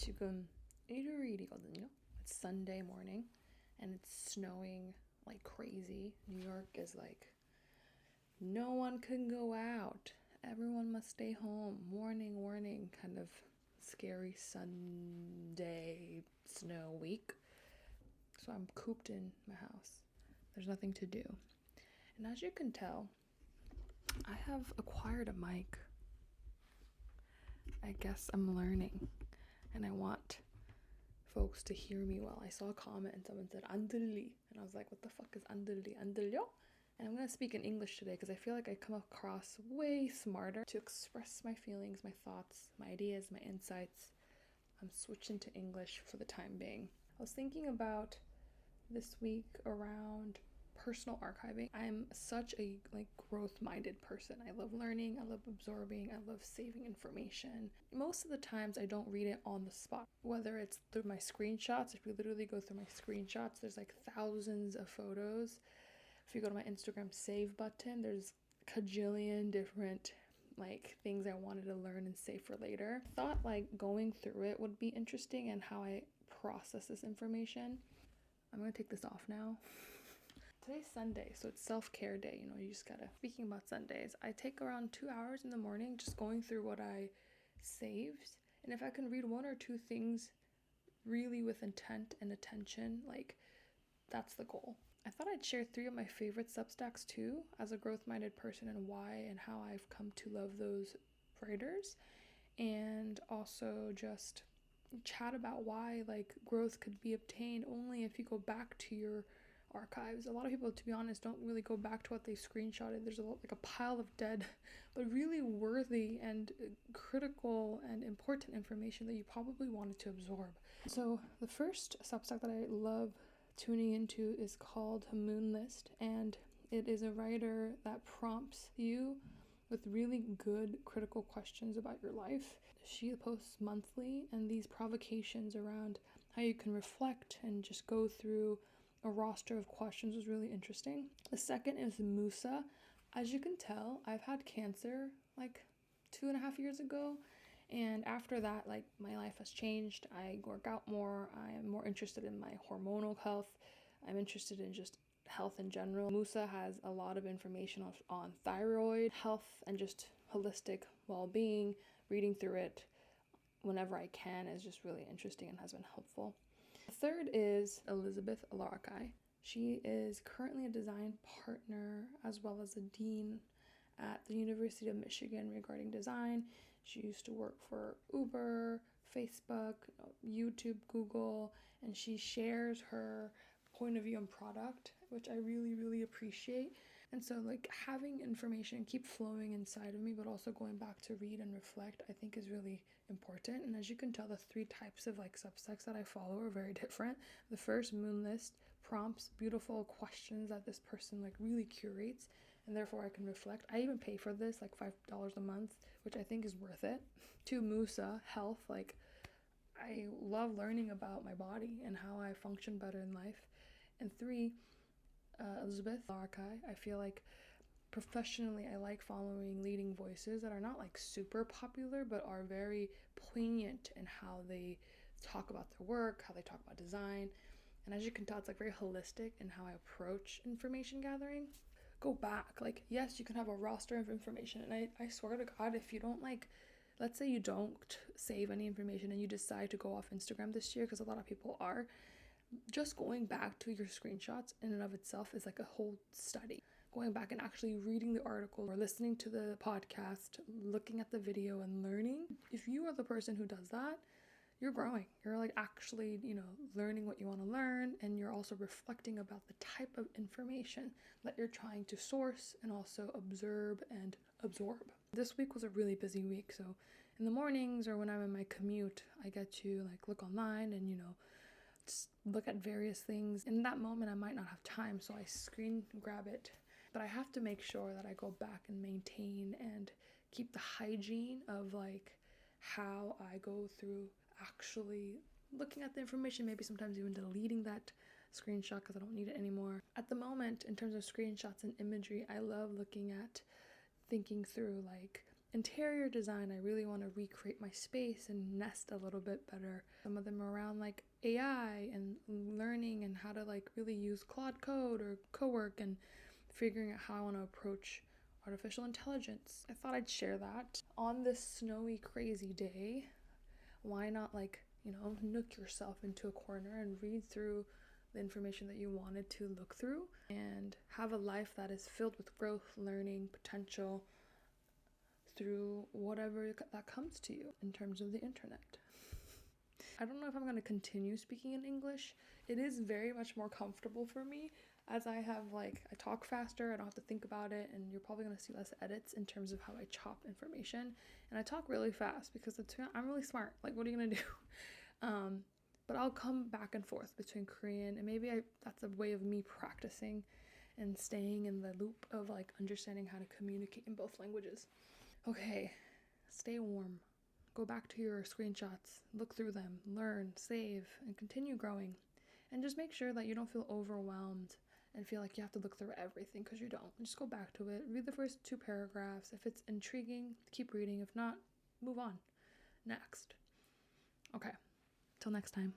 지금 일요일이거든요. It's Sunday morning and it's snowing like crazy. New York is like, no one can go out. Everyone must stay home. Warning, warning, kind of scary Sunday snow week. So I'm cooped in my house. There's nothing to do. And as you can tell, I have acquired a mic. I guess I'm learning and I want folks to hear me well. I saw a comment and someone said 안 들리, and I was like, what the fuck is 안 들리? 안 들려? And I'm going to speak in English today because I feel like I come across way smarter to express my feelings, my thoughts, my ideas, my insights. I'm switching to English for the time being. I was thinking about this week around personal archiving. I'm such a growth-minded person. I love learning, I love absorbing, I love saving information. Most of the times I don't read it on the spot. Whether it's through my screenshots, if you literally go through my screenshots, there's like thousands of photos. If you go to my Instagram save button, there's a cajillion different things I wanted to learn and save for later. I thought going through it would be interesting and how I process this information. I'm gonna take this off now. Today's Sunday, so it's self-care day. You just gotta, speaking about Sundays, I take around 2 hours in the morning just going through what I saved. And if I can read one or two things really with intent and attention, that's the goal. I thought I'd share 3 of my favorite Substacks too, as a growth-minded person, and why and how I've come to love those writers. And also just chat about why growth could be obtained only if you go back to your archives. A lot of people, to be honest, don't really go back to what they screenshotted. There's a pile of dead but really worthy and critical and important information that you probably wanted to absorb. So the first Substack that I love tuning into is called Moonlist, and it is a writer that prompts you with really good critical questions about your life. She posts monthly, and these provocations around how you can reflect and just go through a roster of questions was really interesting. The second is Musa. As you can tell, I've had cancer 2.5 years ago, and after that, my life has changed. I work out more. I am more interested in my hormonal health. I'm interested in just health in general. Musa has a lot of information on thyroid health and just holistic well-being. Reading through it whenever I can is just really interesting and has been helpful. The third is Elizabeth Alarkai. She is currently a design partner as well as a dean at the University of Michigan regarding design. She used to work for Uber, Facebook, YouTube, Google, and she shares her point of view on product, which I really, really appreciate. And so having information keep flowing inside of me, but also going back to read and reflect, I think is really important. And as you can tell, the 3 types of Substacks that I follow are very different. The first, Moonlist, prompts beautiful questions that this person really curates, and therefore I can reflect. I even pay for this, $5 a month, which I think is worth it. 2, Musa, health, I love learning about my body and how I function better in life. And 3, Elizabeth Alarkai. I feel professionally I like following leading voices that are not super popular, but are very poignant in how they talk about their work, how they talk about design. And as you can tell, it's very holistic in how I approach information gathering. Go back. Yes, you can have a roster of information, and I swear to God, if you don't let's say you don't save any information and you decide to go off Instagram this year, because a lot of people are, just going back to your screenshots in and of itself is a whole study. Going back and actually reading the article or listening to the podcast, looking at the video and learning. If you are the person who does that, you're growing. You're actually, learning what you want to learn, and you're also reflecting about the type of information that you're trying to source and also observe and absorb. This week was a really busy week, so in the mornings or when I'm in my commute, I get to look online and, just look at various things. In that moment, I might not have time, so I screen grab it. But I have to make sure that I go back and maintain and keep the hygiene of how I go through actually looking at the information, maybe sometimes even deleting that screenshot because I don't need it anymore. At the moment, in terms of screenshots and imagery, I love looking at thinking through interior design, I really want to recreate my space and nest a little bit better. Some of them are around like AI and learning and how to like really use Claude Code or Cowork and figuring out how I want to approach artificial intelligence. I thought I'd share that. On this snowy, crazy day, why not like, nook yourself into a corner and read through the information that you wanted to look through and have a life that is filled with growth, learning, potential through whatever that comes to you in terms of the internet. I don't know if I'm going to continue speaking in English. It is very much more comfortable for me as I talk faster, I don't have to think about it, and you're probably going to see less edits in terms of how I chop information. And I talk really fast because I'm really smart. Like, what are you going to do? But I'll come back and forth between Korean, and maybe that's a way of me practicing and staying in the loop of like understanding how to communicate in both languages. Okay, stay warm. Go back to your screenshots, look through them, learn, save, and continue growing. And just make sure that you don't feel overwhelmed and feel like you have to look through everything, because you don't. Just go back to it, read the first 2 paragraphs. If it's intriguing, keep reading. If not, move on. Next. Okay, till next time.